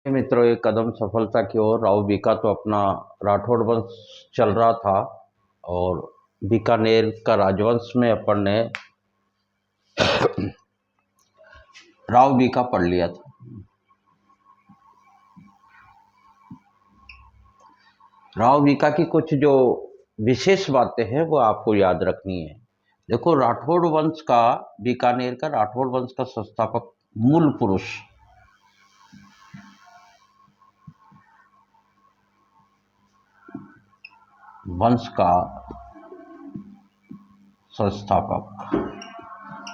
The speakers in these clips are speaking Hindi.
मित्रों, एक कदम सफलता की ओर। राव बीका तो अपना राठौड़ वंश चल रहा था और बीकानेर का राजवंश में अपन ने राव बीका पढ़ लिया था। राव बीका की कुछ जो विशेष बातें हैं वो आपको याद रखनी है। देखो, राठौड़ वंश का, बीकानेर का राठौड़ वंश का संस्थापक, मूल पुरुष, वंश का संस्थापक,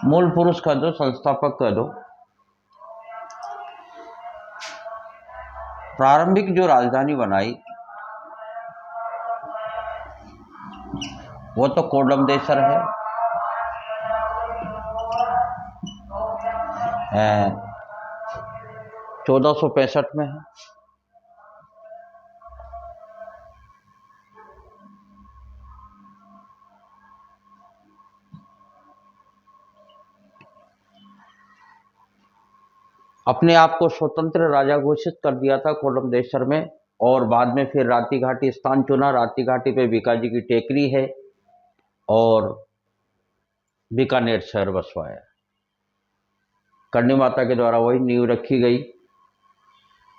मूल पुरुष कह दो, संस्थापक कह दो, प्रारंभिक जो राजधानी बनाई वो तो कोडमदेसर है। 1465 में है। अपने आप को स्वतंत्र राजा घोषित कर दिया था कोडमदेसर में, और बाद में फिर राती घाटी स्थान चुना। राती घाटी पे बीकाजी की टेकरी है और बीकानेर शहर बसवाया। करणी माता के द्वारा वही नींव रखी गई।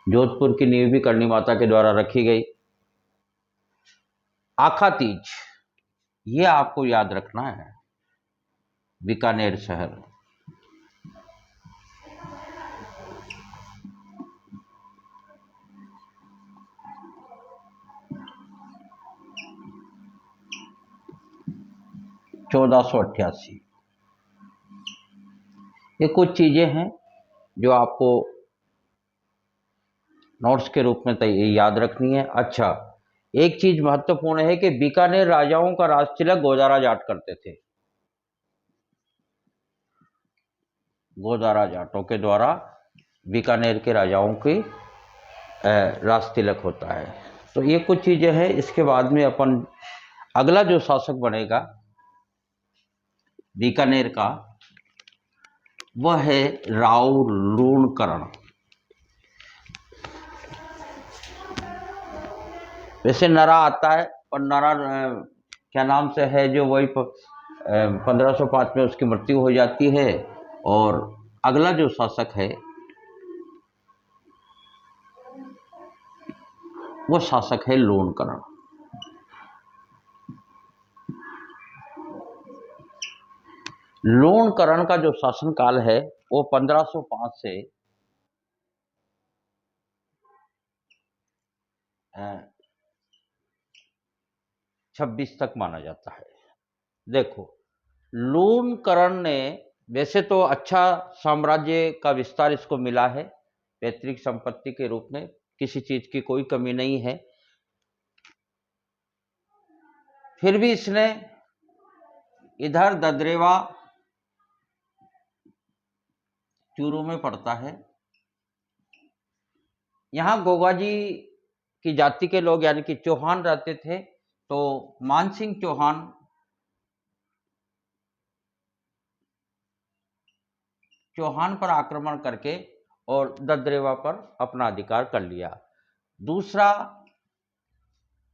जोधपुर की नींव भी करणी माता के द्वारा रखी गई। आखा तीज, ये आपको याद रखना है। बीकानेर शहर, चौदह सौ 88। ये कुछ चीजें हैं जो आपको नोट्स के रूप में याद रखनी है। अच्छा, एक चीज महत्वपूर्ण है कि बीकानेर राजाओं का राज तिलक गोदारा जाट करते थे। गोदारा जाटों के द्वारा बीकानेर के राजाओं की राज तिलक होता है। तो ये कुछ चीजें हैं। इसके बाद में अपन अगला जो शासक बनेगा बीकानेर का, वह है राव लूणकरण। वैसे नरा आता है, और नरा क्या नाम से है, जो वही 1505 में उसकी मृत्यु हो जाती है। और अगला जो शासक है वो शासक है लूणकरण। लूणकरण का जो शासनकाल है वो 1505 से 26 तक माना जाता है। देखो, लूणकरण ने, वैसे तो अच्छा साम्राज्य का विस्तार इसको मिला है, पैतृक संपत्ति के रूप में, किसी चीज की कोई कमी नहीं है। फिर भी इसने इधर ददरेवा चूरू में पड़ता है। यहाँ गोगाजी की जाति के लोग यानी कि चौहान रहते थे। तो मानसिंह चौहान पर आक्रमण करके और ददरेवा पर अपना अधिकार कर लिया। दूसरा,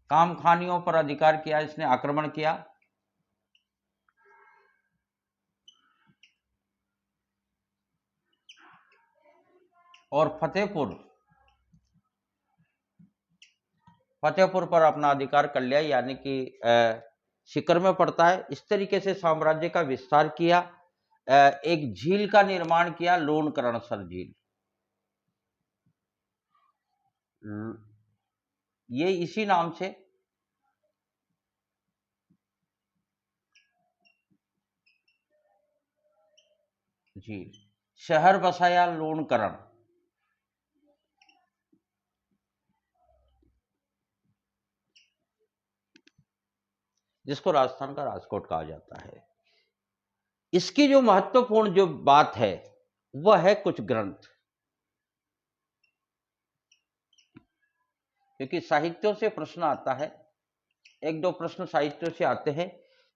कामखानियों पर अधिकार किया, इसने आक्रमण किया। और फतेहपुर पर अपना अधिकार कर लिया, यानी कि सीकर में पड़ता है। इस तरीके से साम्राज्य का विस्तार किया। एक झील का निर्माण किया, लूणकरणसर झील। ये इसी नाम से झील, शहर बसाया लूणकरण। जिसको राजस्थान का राजकोट कहा जाता है। इसकी जो महत्वपूर्ण जो बात है वह है कुछ ग्रंथ, क्योंकि साहित्यों से प्रश्न आता है, एक दो प्रश्न साहित्यों से आते हैं।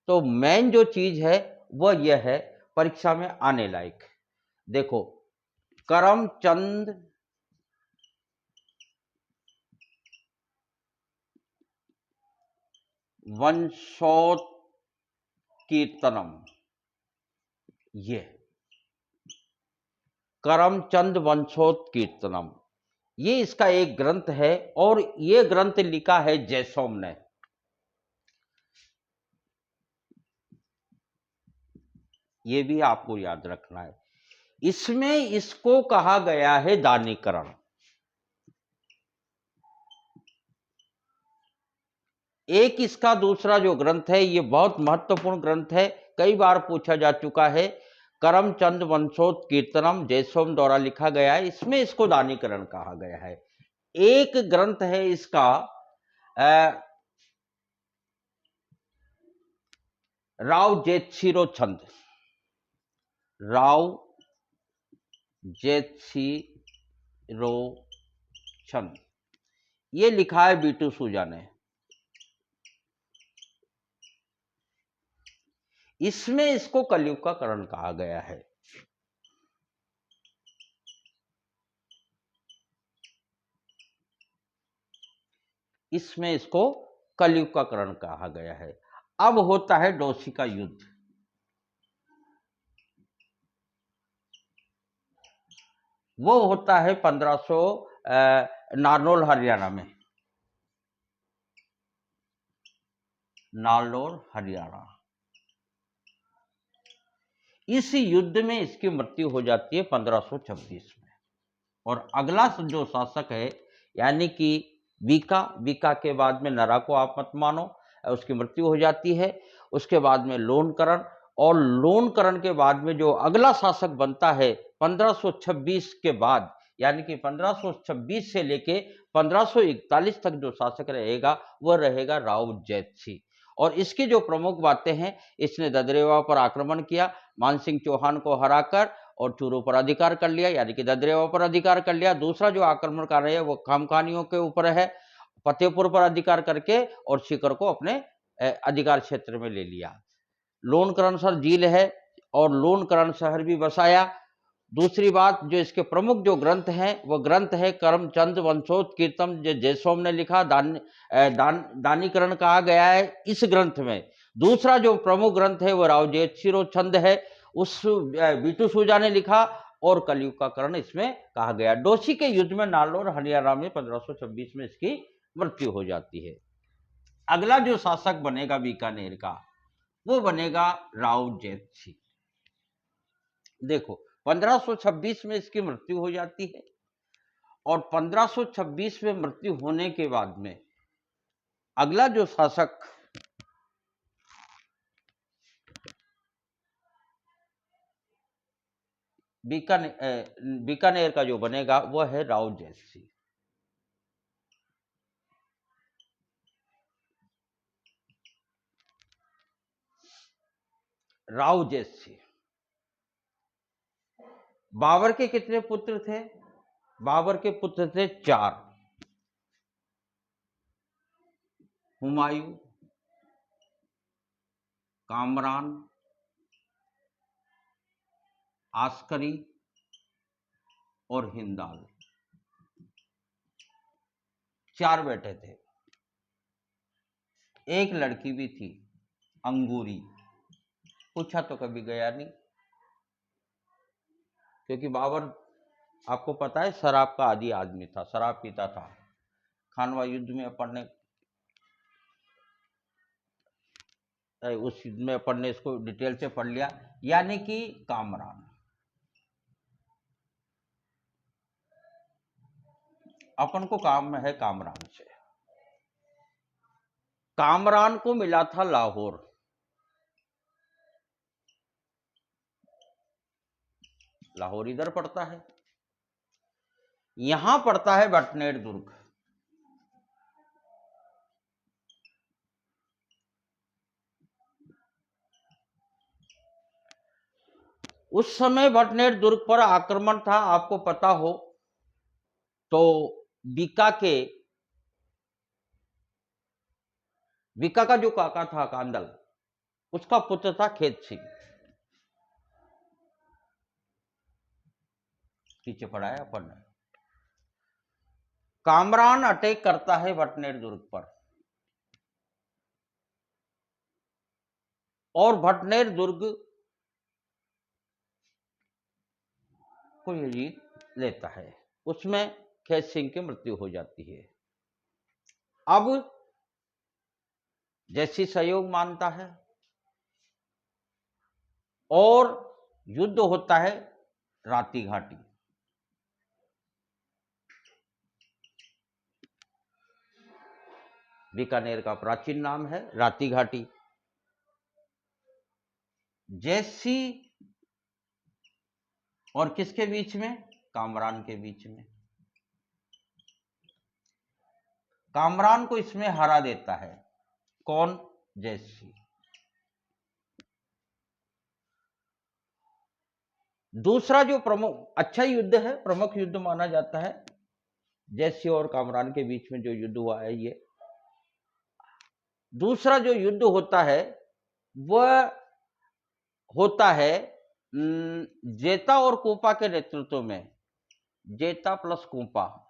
तो मेन जो चीज है वह यह है, परीक्षा में आने लायक। देखो, करमचंद वंशोत्कीर्तनम, ये करमचंद वंशोत्कीर्तनम, ये इसका एक ग्रंथ है और ये ग्रंथ लिखा है जयसोम ने। ये भी आपको याद रखना है। इसमें इसको कहा गया है दानीकरण। एक इसका दूसरा जो ग्रंथ है, ये बहुत महत्वपूर्ण ग्रंथ है, कई बार पूछा जा चुका है। करमचंद वंशोत्कीर्तनम जयसोम द्वारा लिखा गया है, इसमें इसको दानीकरण कहा गया है। एक ग्रंथ है इसका राव जेतशिरो छंद, राव जेतशिरो छंद, ये लिखा है बीटू सूजा ने। इसमें इसको कलयुग का करण कहा गया है। इसमें इसको कलयुग का करण कहा गया है। अब होता है डोसी का युद्ध। वो होता है 1500 नारनौल हरियाणा में, नारनौल हरियाणा। इस युद्ध में इसकी मृत्यु हो जाती है 1526 में। और अगला जो शासक है यानी कि बीका के बाद में नरा को आप मत मानो, उसकी मृत्यु हो जाती है। उसके बाद में लोनकरण, और लोनकरण के बाद में जो अगला शासक बनता है 1526 के बाद, यानी कि 1526 से लेके 1541 तक जो शासक रहेगा वह रहेगा राव जैतसी। और इसकी जो प्रमुख बातें हैं, इसने ददरेवा पर आक्रमण किया, मानसिंह चौहान को हराकर और चूरू पर अधिकार कर लिया, यानी कि ददरेवा पर अधिकार कर लिया। दूसरा जो आक्रमण कर रहे हैं वो खामखानियों के ऊपर है, फतेहपुर पर अधिकार करके और सीकर को अपने अधिकार क्षेत्र में ले लिया। लोनकरण सर झील है और लोनकरण शहर भी बसाया। दूसरी बात, जो इसके प्रमुख जो ग्रंथ हैं वो ग्रंथ है करमचंद वंशोत्कीर्तन, जो जयसोम ने लिखा, दानीकरण कहा गया है इस ग्रंथ में। दूसरा जो प्रमुख ग्रंथ है वो राव जेतशिरो छंद है, उस बीटू सूजा ने लिखा, और कलयुग का करण इसमें कहा गया। डोसी के युद्ध में नालौर हरियाणा में 1526 में इसकी मृत्यु हो जाती है। अगला जो शासक बनेगा बीकानेर का वो बनेगा राव जेतसी। देखो 1526 में इसकी मृत्यु हो जाती है, और 1526 में मृत्यु होने के बाद में अगला जो शासक बीकानेर का जो बनेगा वह है राव जैतसी। राव जैतसी। बाबर के कितने पुत्र थे? बाबर के पुत्र थे 4, हुमायूं, कामरान, आस्करी और हिंदाल। 4 बेटे थे। एक लड़की भी थी, अंगूरी। पूछा तो कभी गया नहीं, क्योंकि बाबर आपको पता है शराब का आदी आदमी था, शराब पीता था। खानवा युद्ध में अपन ने उस युद्ध में अपन ने इसको डिटेल से पढ़ लिया। यानी कि कामरान, अपन को काम में है कामरान से। कामरान को मिला था लाहौर, लाहौर इधर पड़ता है, यहां पड़ता है बटनेर दुर्ग। उस समय बटनेर दुर्ग पर आक्रमण था, आपको पता हो तो बीका का जो काका था कांदल, उसका पुत्र था खेत सिंह। पीछे पड़ा है अपन ने। कामरान अटैक करता है बटनेर दुर्ग पर। और भटनेर दुर्ग को ये जीत लेता है। उसमें खेत सिंह की मृत्यु हो जाती है। अब जैसी सहयोग मानता है और युद्ध होता है राती घाटी। बीकानेर का प्राचीन नाम है राती घाटी। जैसी और किसके बीच में? कामरान के बीच में। कामरान को इसमें हरा देता है। कौन? जैसी। दूसरा जो प्रमुख अच्छा युद्ध है, प्रमुख युद्ध माना जाता है, जैसी और कामरान के बीच में जो युद्ध हुआ है ये। दूसरा जो युद्ध होता है वह होता है जेता और कोपा के नेतृत्व में। जेता प्लस कोपा।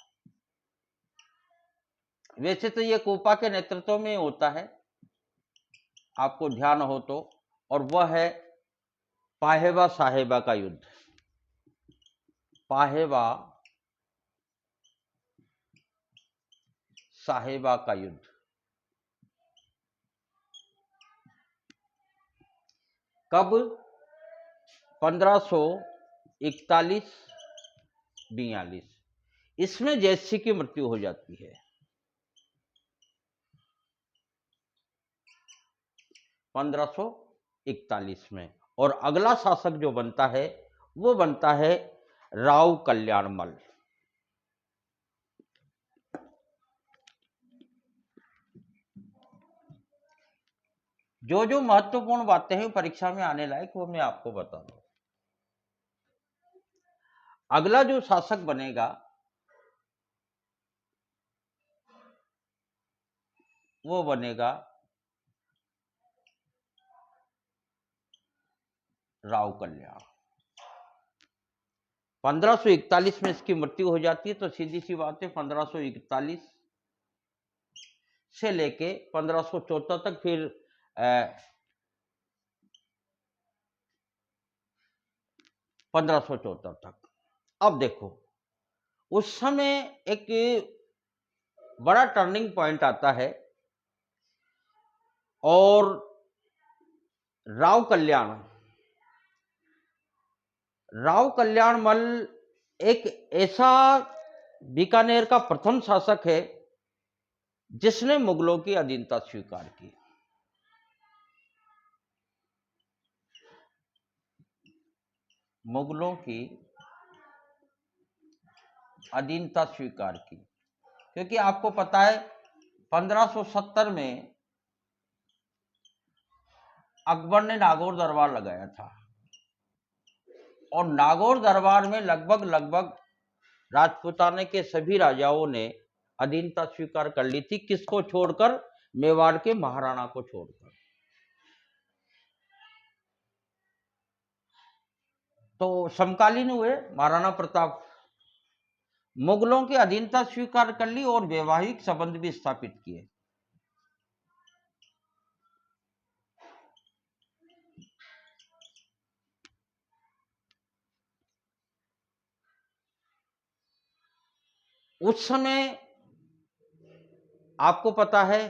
वैसे तो ये कोपा के नेतृत्व में होता है, आपको ध्यान हो तो, और वह है पाहेवा साहेबा का युद्ध। पाहेवा साहेबा का युद्ध कब? 1541-42। इसमें जैसी की मृत्यु हो जाती है। 1541 में। और अगला शासक जो बनता है वो बनता है राव कल्याणमल। जो जो महत्वपूर्ण बातें हैं परीक्षा में आने लायक वो मैं आपको बता दूं। अगला जो शासक बनेगा वो बनेगा राव कल्याण। 1541 में इसकी मृत्यु हो जाती है। तो सीधी सी बात है 1541 से लेके 1574 तक, फिर 1574 तक। अब देखो उस समय एक बड़ा टर्निंग पॉइंट आता है और राव कल्याणमल एक ऐसा बीकानेर का प्रथम शासक है जिसने मुगलों की अधीनता स्वीकार की। मुगलों की अधीनता स्वीकार की, क्योंकि आपको पता है 1570 में अकबर ने नागौर दरबार लगाया था और नागौर दरबार में लगभग राजपूताने के सभी राजाओं ने अधीनता स्वीकार कर ली थी। किसको छोड़कर? मेवाड़ के महाराणा को छोड़कर। तो समकालीन हुए महाराणा प्रताप, मुगलों की अधीनता स्वीकार कर ली और वैवाहिक संबंध भी स्थापित किए। उस समय आपको पता है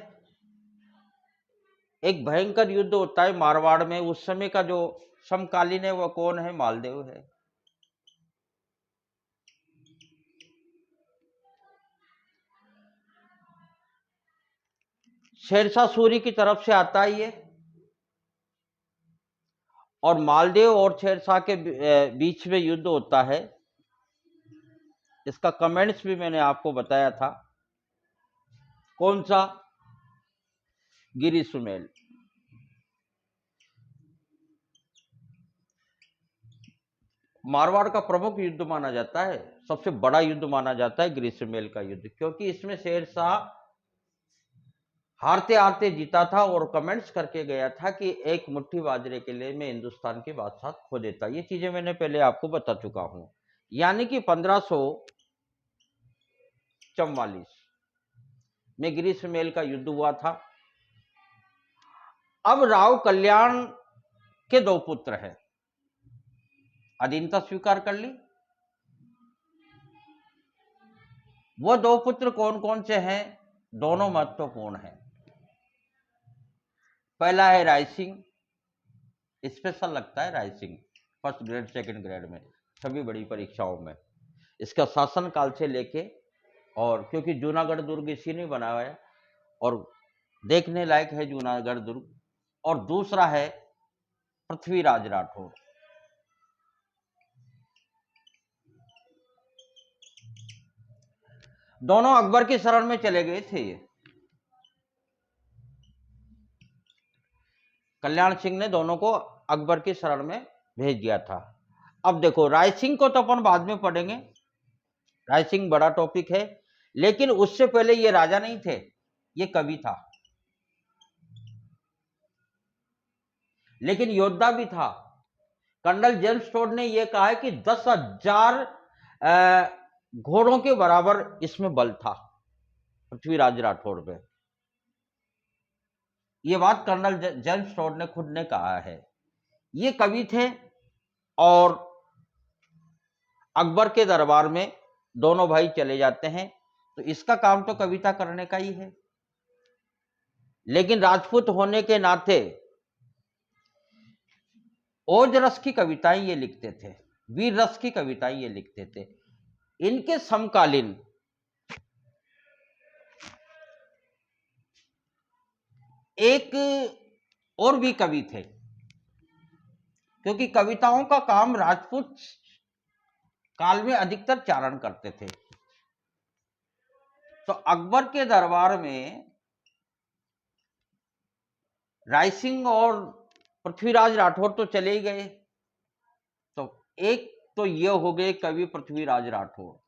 एक भयंकर युद्ध होता है मारवाड़ में। उस समय का जो समकालीन है वह कौन है? मालदेव है। शेरशाह सूरी की तरफ से आता है ये, और मालदेव और शेरशाह के बीच में युद्ध होता है। इसका कमेंट्स भी मैंने आपको बताया था। कौन सा? गिरी सुमेल। मारवाड़ का प्रमुख युद्ध माना जाता है, सबसे बड़ा युद्ध माना जाता है गिरी सुमेल का युद्ध, क्योंकि इसमें शेरशाह हारते हारते जीता था और कमेंट्स करके गया था कि एक मुट्ठी बाजरे के लिए मैं हिंदुस्तान की बादशाह खो देता। ये चीजें मैंने पहले आपको बता चुका हूं। यानी कि 1544 में गिरी सुमेल का युद्ध हुआ था। अब राव कल्याण के 2 पुत्र हैं। अधीनता स्वीकार कर ली। वो 2 पुत्र कौन कौन से हैं? दोनों महत्वपूर्ण हैं। पहला है रायसिंह, स्पेशल लगता है Rai Singh, first grade second grade में, सभी बड़ी परीक्षाओं में। इसका शासन काल से लेके, और क्योंकि जूनागढ़ दुर्ग इसी ने बनाया है और देखने लायक है जूनागढ़ दुर्ग। और दूसरा है पृथ्वीराज राठौर। दोनों अकबर की शरण में चले गए थे। ये कल्याण सिंह ने दोनों को अकबर की शरण में भेज दिया था। अब देखो, रायसिंह को तो अपन बाद में पढ़ेंगे, रायसिंह बड़ा टॉपिक है, लेकिन उससे पहले ये राजा नहीं थे, ये कवि था, लेकिन योद्धा भी था। कर्नल जेम्स टोड ने यह कहा है कि 10,000 घोड़ों के बराबर इसमें बल था पृथ्वीराज राठौर में। यह बात कर्नल जेम्स टोड ने खुद ने कहा है। ये कवि थे और अकबर के दरबार में दोनों भाई चले जाते हैं, तो इसका काम तो कविता करने का ही है, लेकिन राजपूत होने के नाते ओज रस की कविताएं ये लिखते थे, वीर रस की कविताएं ये लिखते थे। इनके समकालीन एक और भी कवि थे, क्योंकि कविताओं का काम राजपूत काल में अधिकतर चारण करते थे। तो अकबर के दरबार में रायसिंह और पृथ्वीराज राठौर तो चले ही गए, तो एक तो ये हो गए कवि पृथ्वीराज राठौर,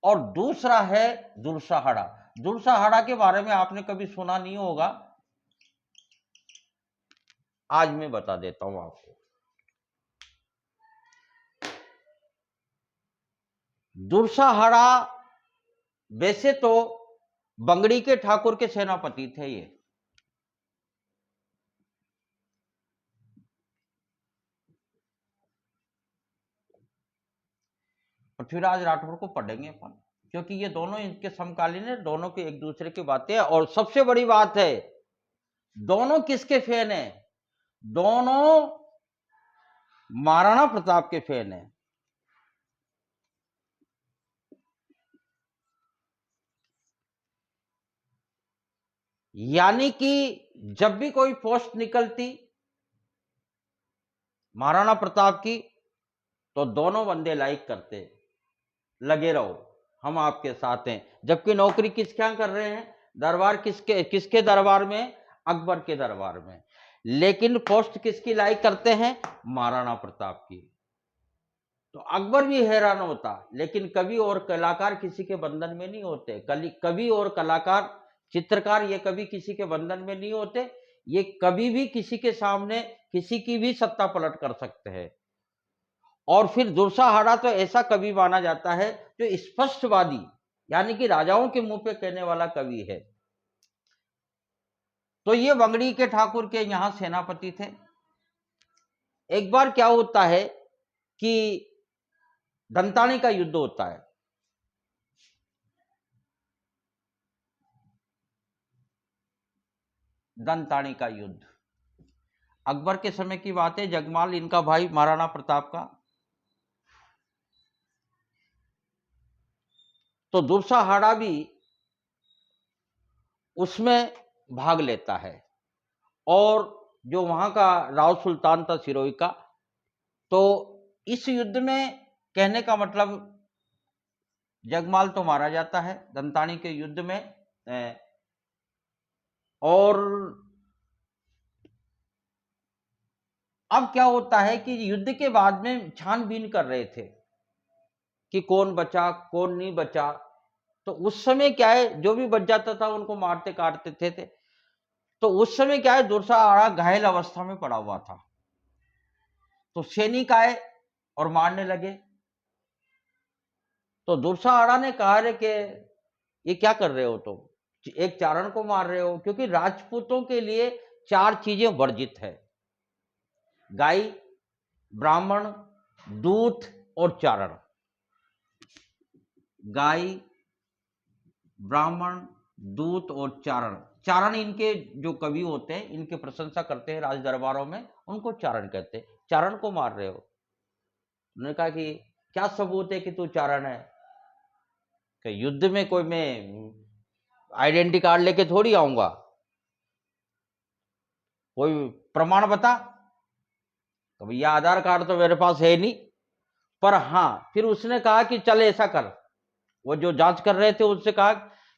और दूसरा है दुर्साहड़ा। दुर्साहड़ा के बारे में आपने कभी सुना नहीं होगा, आज मैं बता देता हूं आपको। दुर्साहड़ा वैसे तो बंगड़ी के ठाकुर के सेनापति थे। ये पृथ्वीराज राठौर को पढ़ेंगे अपन, क्योंकि ये दोनों इनके समकालीन है, दोनों के एक दूसरे की बातें हैं। और सबसे बड़ी बात है, दोनों किसके फैन हैं? दोनों महाराणा प्रताप के फैन हैं। यानी कि जब भी कोई पोस्ट निकलती महाराणा प्रताप की, तो दोनों बंदे लाइक करते, लगे रहो, हम आपके साथ हैं। जबकि नौकरी किस क्या कर रहे हैं? दरबार किसके किसके दरबार में? अकबर के दरबार में। लेकिन पोस्ट किसकी लाइक करते हैं? महाराणा प्रताप की। तो अकबर भी हैरान होता, लेकिन कवि और कलाकार किसी के बंधन में नहीं होते। कवि और कलाकार, चित्रकार, ये कभी किसी के बंधन में नहीं होते। ये कभी भी किसी के सामने किसी की भी सत्ता पलट कर सकते हैं। और फिर दुर्साहड़ा तो ऐसा कवि माना जाता है जो स्पष्टवादी, यानी कि राजाओं के मुंह पे कहने वाला कवि है। तो ये बंगड़ी के ठाकुर के यहां सेनापति थे। एक बार क्या होता है कि दंतानी का युद्ध होता है। दंतानी का युद्ध अकबर के समय की बात है। जगमाल इनका भाई महाराणा प्रताप का। तो दुर्साहड़ा भी उसमें भाग लेता है, और जो वहां का राव सुल्तान था सिरोही का। तो इस युद्ध में कहने का मतलब, जगमाल तो मारा जाता है दंतानी के युद्ध में, और अब क्या होता है कि युद्ध के बाद में छानबीन कर रहे थे कि कौन बचा कौन नहीं बचा। तो उस समय क्या है, जो भी बच जाता था उनको मारते काटते थे। तो उस समय क्या है, दुर्साहड़ा घायल अवस्था में पड़ा हुआ था। तो सैनिक आए और मारने लगे। तो दुर्साहड़ा ने कहा रे कि ये क्या कर रहे हो तुम, एक चारण को मार रहे हो। क्योंकि राजपूतों के लिए 4 चीजें वर्जित है, गाय, ब्राह्मण, दूत और चारण। गाय, ब्राह्मण, दूत और चारण। चारण इनके जो कवि होते हैं इनकी प्रशंसा करते हैं राज दरबारों में, उनको चारण कहते हैं। चारण को मार रहे हो? उन्होंने कहा कि क्या सबूत है कि तू चारण है? कि युद्ध में कोई मैं आइडेंटिटी कार्ड लेके थोड़ी आऊंगा, कोई प्रमाण बता। तो भैया आधार कार्ड तो मेरे पास है नहीं, पर हाँ फिर उसने कहा कि चल ऐसा कर, वो जो जांच कर रहे थे उससे कहा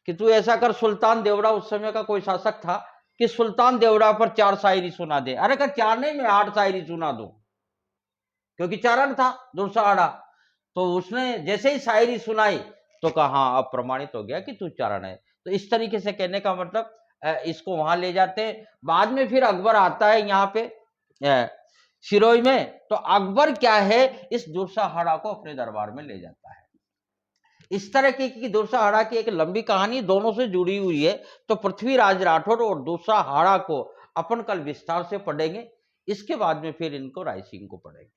कि तू ऐसा कर, सुल्तान देवड़ा उस समय का कोई शासक था, कि सुल्तान देवड़ा पर 4 शायरी सुना दे। अरे कहा 4 नहीं, मैं 8 शायरी सुना दूं, क्योंकि चारण था दुर्साहड़ा। तो उसने जैसे ही शायरी सुनाई तो कहा हाँ अब प्रमाणित हो गया कि तू चारण है। तो इस तरीके से कहने का मतलब इसको वहां ले जाते हैं। बाद में फिर अकबर आता है यहाँ पे सिरोही में, तो अकबर क्या है, इस दुर्साहड़ा को अपने दरबार में ले जाता है। इस तरह की दुर्साहड़ा की एक लंबी कहानी दोनों से जुड़ी हुई है। तो पृथ्वीराज राठौर और दुर्साहड़ा को अपन कल विस्तार से पढ़ेंगे, इसके बाद में फिर इनको रायसिंह को पढ़ेंगे।